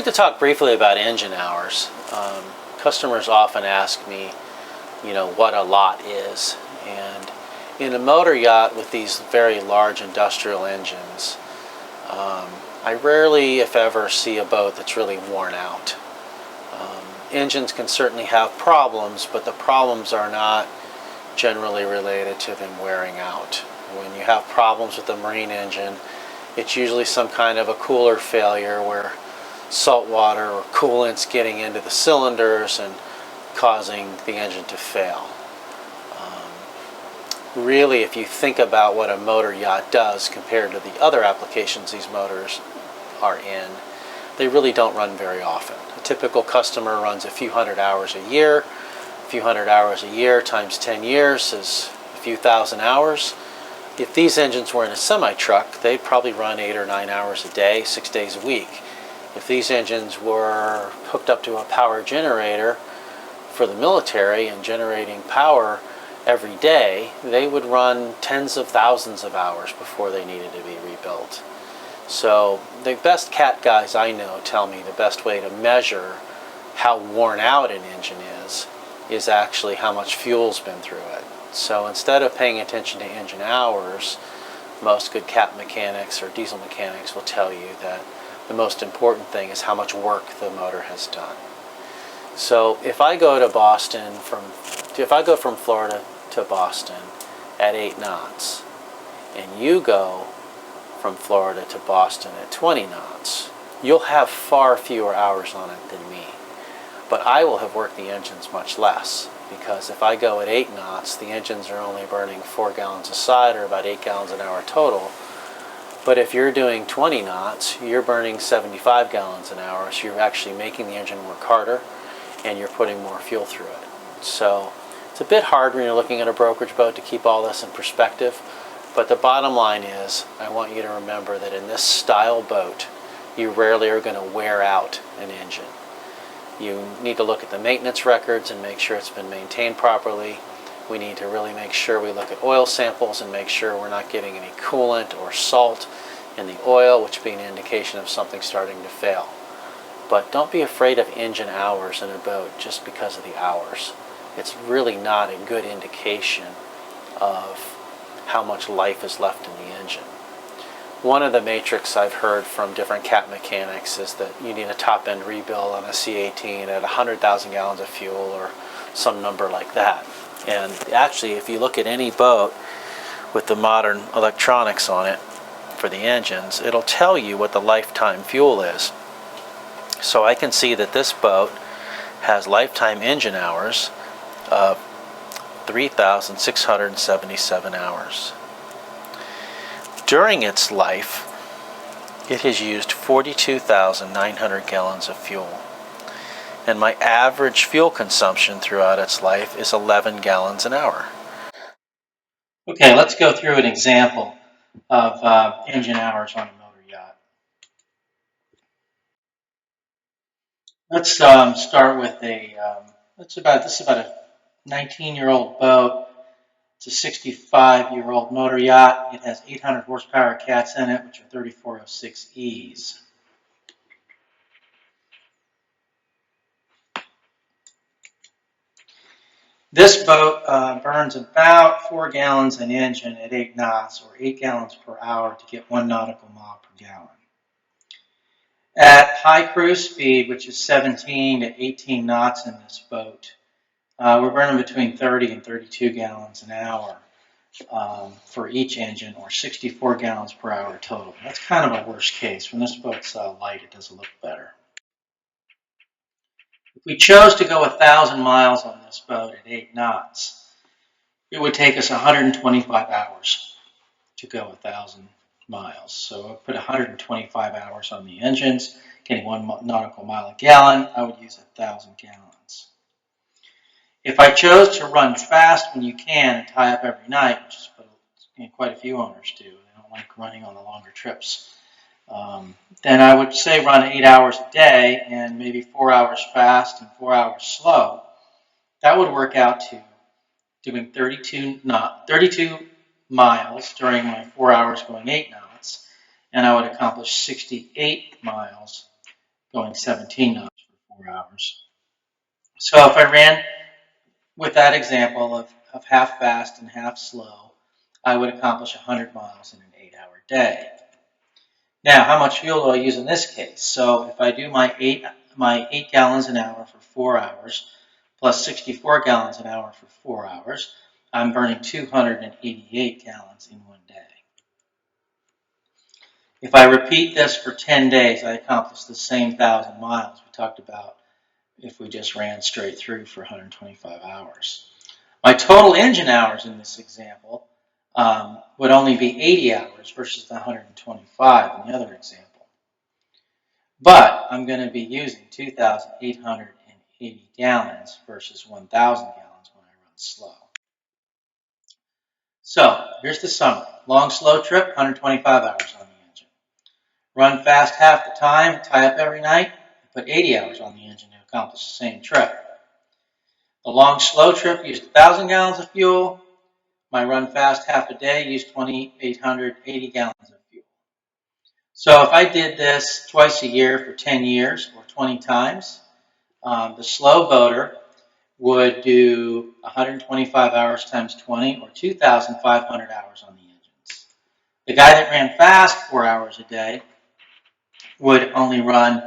like to talk briefly about engine hours. Customers often ask me, what a lot is. And in a motor yacht with these very large industrial engines, I rarely, if ever, see a boat that's really worn out. Engines can certainly have problems, but the problems are not generally related to them wearing out. When you have problems with a marine engine, it's usually some kind of a cooler failure where salt water or coolant's getting into the cylinders and causing the engine to fail. Really, if you think about what a motor yacht does compared to the other applications these motors are in, they really don't run very often. A typical customer runs a few hundred hours a year. A few hundred hours a year times 10 years is a few thousand hours. If these engines were in a semi-truck, they'd probably run 8 or 9 hours a day, 6 days a week. If these engines were hooked up to a power generator for the military and generating power every day, they would run tens of thousands of hours before they needed to be rebuilt. So the best cat guys I know tell me the best way to measure how worn out an engine is actually how much fuel's been through it. So instead of paying attention to engine hours, most good cat mechanics or diesel mechanics will tell you that the most important thing is how much work the motor has done. So if I go from Florida to Boston at 8 knots, and you go from Florida to Boston at 20 knots, you'll have far fewer hours on it than me. But I will have worked the engines much less, because if I go at 8 knots, the engines are only burning 4 gallons a side, or about 8 gallons an hour total. But if you're doing 20 knots, you're burning 75 gallons an hour, so you're actually making the engine work harder, and you're putting more fuel through it. So it's a bit hard when you're looking at a brokerage boat to keep all this in perspective, but the bottom line is, I want you to remember that in this style boat, you rarely are going to wear out an engine. You need to look at the maintenance records and make sure it's been maintained properly. We need to really make sure we look at oil samples and make sure we're not getting any coolant or salt in the oil, which being an indication of something starting to fail. But don't be afraid of engine hours in a boat just because of the hours. It's really not a good indication of how much life is left in the engine. One of the metrics I've heard from different cat mechanics is that you need a top-end rebuild on a C-18 at 100,000 gallons of fuel or some number like that. And actually, if you look at any boat with the modern electronics on it for the engines, it'll tell you what the lifetime fuel is. So I can see that this boat has lifetime engine hours of 3,677 hours. During its life, it has used 42,900 gallons of fuel. And my average fuel consumption throughout its life is 11 gallons an hour. Okay, let's go through an example of engine hours on a motor yacht. Let's start with this is about a 19-year-old boat. It's a 65-year-old motor yacht. It has 800 horsepower cats in it, which are 3406Es. This boat burns about 4 gallons an engine at 8 knots, or 8 gallons per hour to get 1 nautical mile per gallon. At high cruise speed, which is 17 to 18 knots in this boat, we're burning between 30 and 32 gallons an hour for each engine, or 64 gallons per hour total. That's kind of a worst case. When this boat's light, it does look better. If we chose to go 1,000 miles on this boat at 8 knots, it would take us 125 hours to go 1,000 miles. So I'll put 125 hours on the engines, getting 1 nautical mile a gallon. I would use 1,000 gallons. If I chose to run fast when you can and tie up every night, which is what quite a few owners do, they don't like running on the longer trips, then I would say run 8 hours a day and maybe 4 hours fast and 4 hours slow. That would work out to doing 32 miles during my 4 hours going 8 knots, and I would accomplish 68 miles going 17 knots for 4 hours. So if I ran with that example of half fast and half slow, I would accomplish 100 miles in an 8-hour day. Now, how much fuel do I use in this case? So if I do my 8 gallons an hour for 4 hours, plus 64 gallons an hour for 4 hours, I'm burning 288 gallons in one day. If I repeat this for 10 days, I accomplish the same 1,000 miles we talked about if we just ran straight through for 125 hours. My total engine hours in this example would only be 80 hours versus the 125 in the other example. But I'm going to be using 2,880 gallons versus 1,000 gallons when I run slow. So here's the summary. Long, slow trip, 125 hours on the engine. Run fast half the time, tie up every night, put 80 hours on the engine to accomplish the same trip. The long, slow trip used 1,000 gallons of fuel. My run fast half a day used 2,880 gallons of fuel. So if I did this twice a year for 10 years or 20 times, the slow boater would do 125 hours times 20 or 2,500 hours on the engines. The guy that ran fast 4 hours a day would only run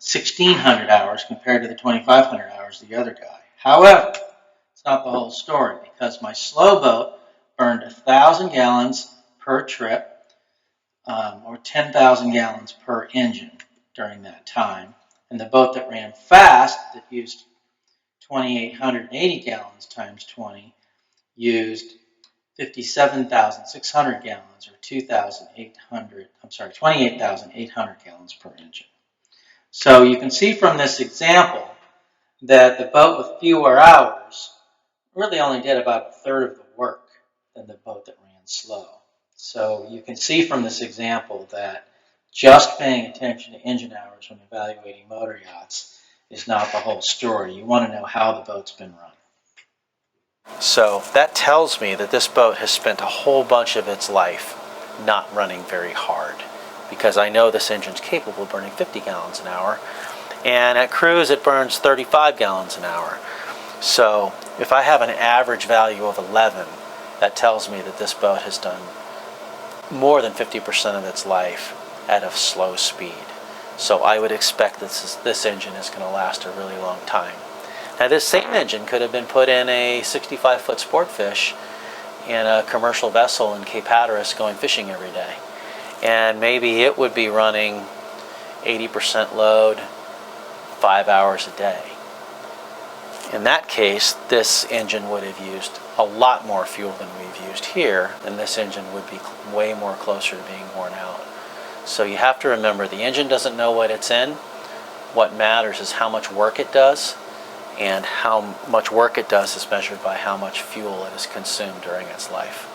1,600 hours compared to the 2,500 hours of the other guy. However, it's not the whole story because my slow boat burned 1,000 gallons per trip or 10,000 gallons per engine during that time. And the boat that ran fast that used 2,880 gallons times 20 used 57,600 gallons or 28,800 gallons per engine. So you can see from this example that the boat with fewer hours really only did about a third of the work than the boat that ran slow. So you can see from this example that just paying attention to engine hours when evaluating motor yachts is not the whole story. You want to know how the boat's been run. So that tells me that this boat has spent a whole bunch of its life not running very hard, because I know this engine's capable of burning 50 gallons an hour, and at cruise it burns 35 gallons an hour. So if I have an average value of 11, that tells me that this boat has done more than 50% of its life at a slow speed. So I would expect this engine is going to last a really long time. Now this same engine could have been put in a 65-foot Sportfish in a commercial vessel in Cape Hatteras going fishing every day. And maybe it would be running 80% load, 5 hours a day. In that case, this engine would have used a lot more fuel than we've used here, and this engine would be way more closer to being worn out. So you have to remember, the engine doesn't know what it's in. What matters is how much work it does, and how much work it does is measured by how much fuel it has consumed during its life.